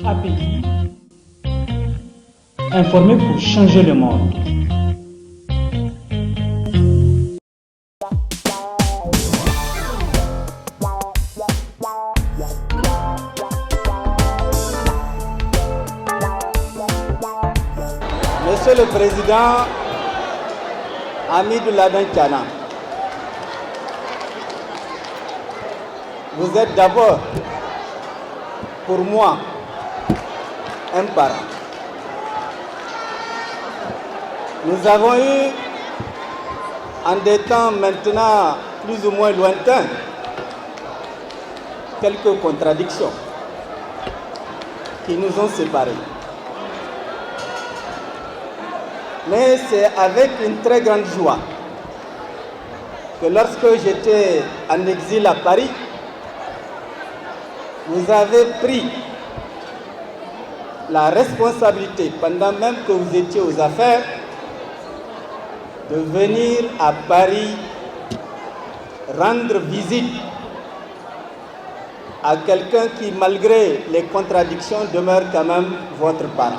API, informer pour changer le monde. Monsieur le Président Hamidou Laden Thiana, vous êtes d'abord, pour moi, un parent. Nous avons eu, en des temps maintenant plus ou moins lointains, quelques contradictions qui nous ont séparés. Mais c'est avec une très grande joie que lorsque j'étais en exil à Paris, vous avez pris la responsabilité, pendant même que vous étiez aux affaires, de venir à Paris rendre visite à quelqu'un qui, malgré les contradictions, demeure quand même votre parent.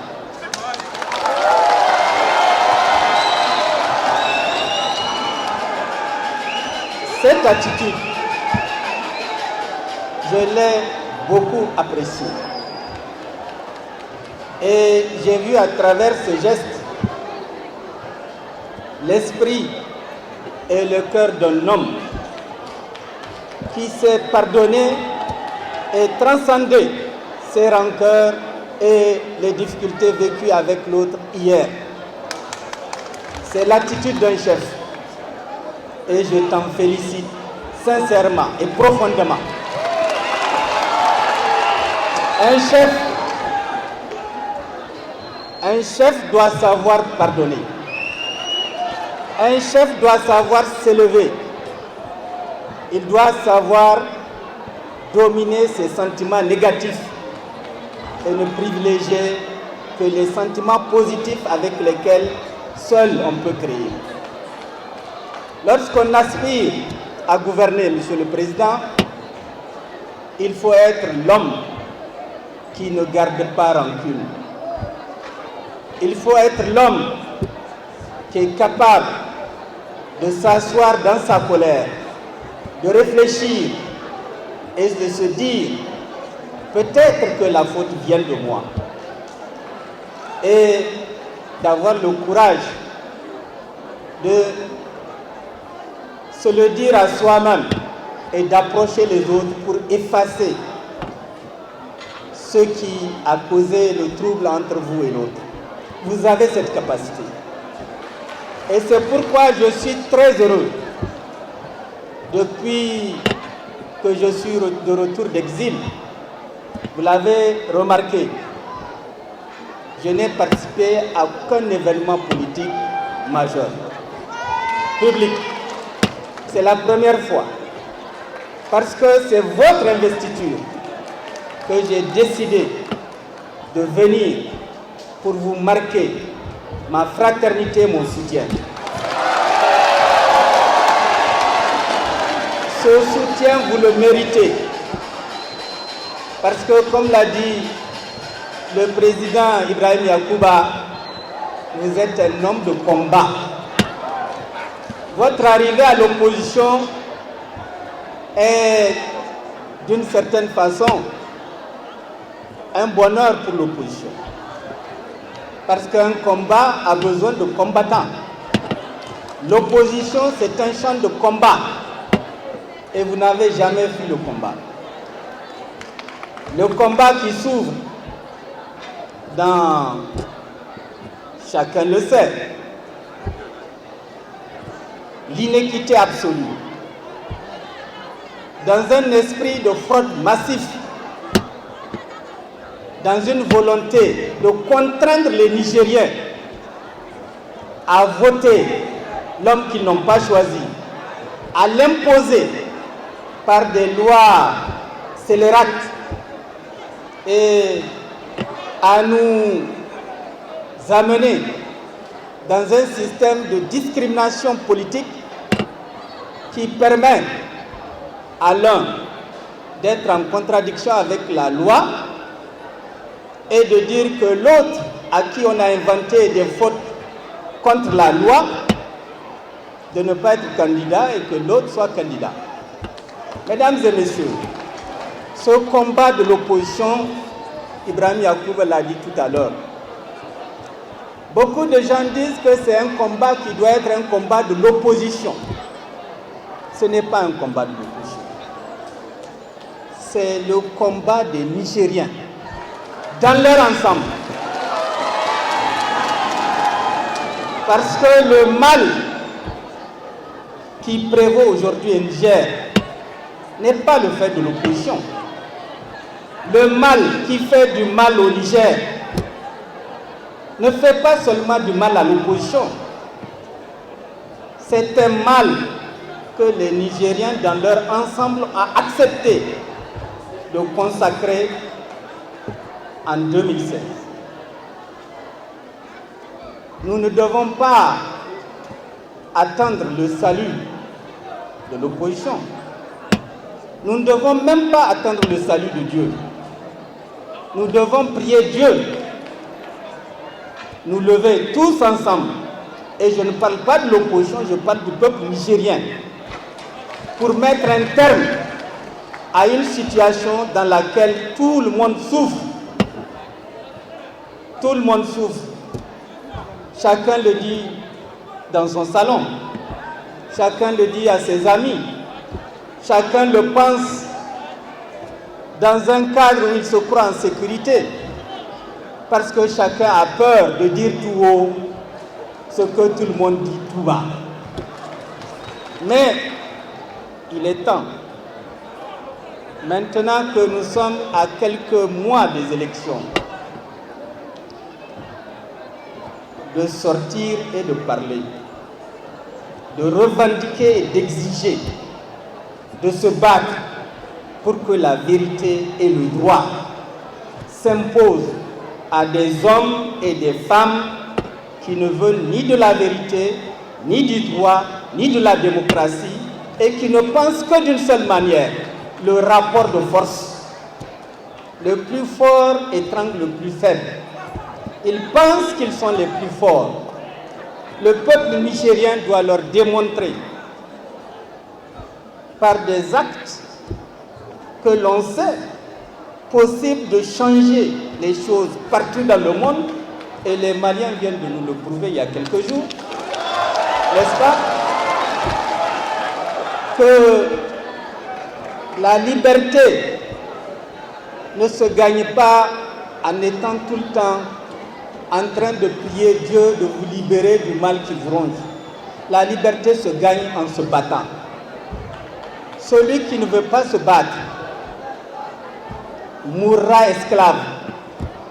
Cette attitude, je l'ai beaucoup appréciée. Et j'ai vu à travers ce geste l'esprit et le cœur d'un homme qui s'est pardonné et transcendé ses rancœurs et les difficultés vécues avec l'autre hier. C'est l'attitude d'un chef. Et je t'en félicite sincèrement et profondément. Un chef doit savoir pardonner. Un chef doit savoir s'élever. Il doit savoir dominer ses sentiments négatifs et ne privilégier que les sentiments positifs avec lesquels seul on peut créer. Lorsqu'on aspire à gouverner, Monsieur le Président, il faut être l'homme qui ne garde pas rancune. Il faut être l'homme qui est capable de s'asseoir dans sa colère, de réfléchir et de se dire peut-être que la faute vient de moi. Et d'avoir le courage de se le dire à soi-même et d'approcher les autres pour effacer ce qui a causé le trouble entre vous et l'autre. Vous avez cette capacité. Et c'est pourquoi je suis très heureux, depuis que je suis de retour d'exil, vous l'avez remarqué, je n'ai participé à aucun événement politique majeur, public. C'est la première fois, parce que c'est votre investiture que j'ai décidé de venir pour vous marquer ma fraternité, mon soutien. Ce soutien, vous le méritez, parce que, comme l'a dit le président Ibrahim Yacouba, vous êtes un homme de combat. Votre arrivée à l'opposition est, d'une certaine façon, un bonheur pour l'opposition. Parce qu'un combat a besoin de combattants. L'opposition, c'est un champ de combat. Et vous n'avez jamais fui le combat. Le combat qui s'ouvre dans, chacun le sait, l'inéquité absolue, dans un esprit de fraude massif, dans une volonté de contraindre les Nigériens à voter l'homme qu'ils n'ont pas choisi, à l'imposer par des lois scélérates et à nous amener dans un système de discrimination politique qui permet à l'un d'être en contradiction avec la loi et de dire que l'autre à qui on a inventé des fautes contre la loi, de ne pas être candidat et que l'autre soit candidat. Mesdames et messieurs, ce combat de l'opposition, Ibrahim Yacoub l'a dit tout à l'heure. Beaucoup de gens disent que c'est un combat qui doit être un combat de l'opposition. Ce n'est pas un combat de l'opposition. C'est le combat des Nigériens, dans leur ensemble. Parce que le mal qui prévaut aujourd'hui au Niger n'est pas le fait de l'opposition. Le mal qui fait du mal au Niger ne fait pas seulement du mal à l'opposition. C'est un mal que les Nigériens, dans leur ensemble, ont accepté de consacrer en 2016. Nous ne devons pas attendre le salut de l'opposition. Nous ne devons même pas attendre le salut de Dieu. Nous devons prier Dieu, nous lever tous ensemble, et je ne parle pas de l'opposition, je parle du peuple nigérien, pour mettre un terme à une situation dans laquelle tout le monde souffre. Tout le monde souffre. Chacun le dit dans son salon, chacun le dit à ses amis, chacun le pense dans un cadre où il se croit en sécurité, parce que chacun a peur de dire tout haut ce que tout le monde dit tout bas. Mais il est temps, maintenant que nous sommes à quelques mois des élections, de sortir et de parler, de revendiquer et d'exiger, de se battre pour que la vérité et le droit s'imposent à des hommes et des femmes qui ne veulent ni de la vérité, ni du droit, ni de la démocratie, et qui ne pensent que d'une seule manière, le rapport de force. Le plus fort étrangle le plus faible. Ils pensent qu'ils sont les plus forts. Le peuple nigérien doit leur démontrer par des actes que l'on sait possible de changer les choses partout dans le monde, et les Maliens viennent de nous le prouver il y a quelques jours, n'est-ce pas? Que la liberté ne se gagne pas en étant tout le temps en train de prier Dieu de vous libérer du mal qui vous ronge. La liberté se gagne en se battant. Celui qui ne veut pas se battre mourra esclave.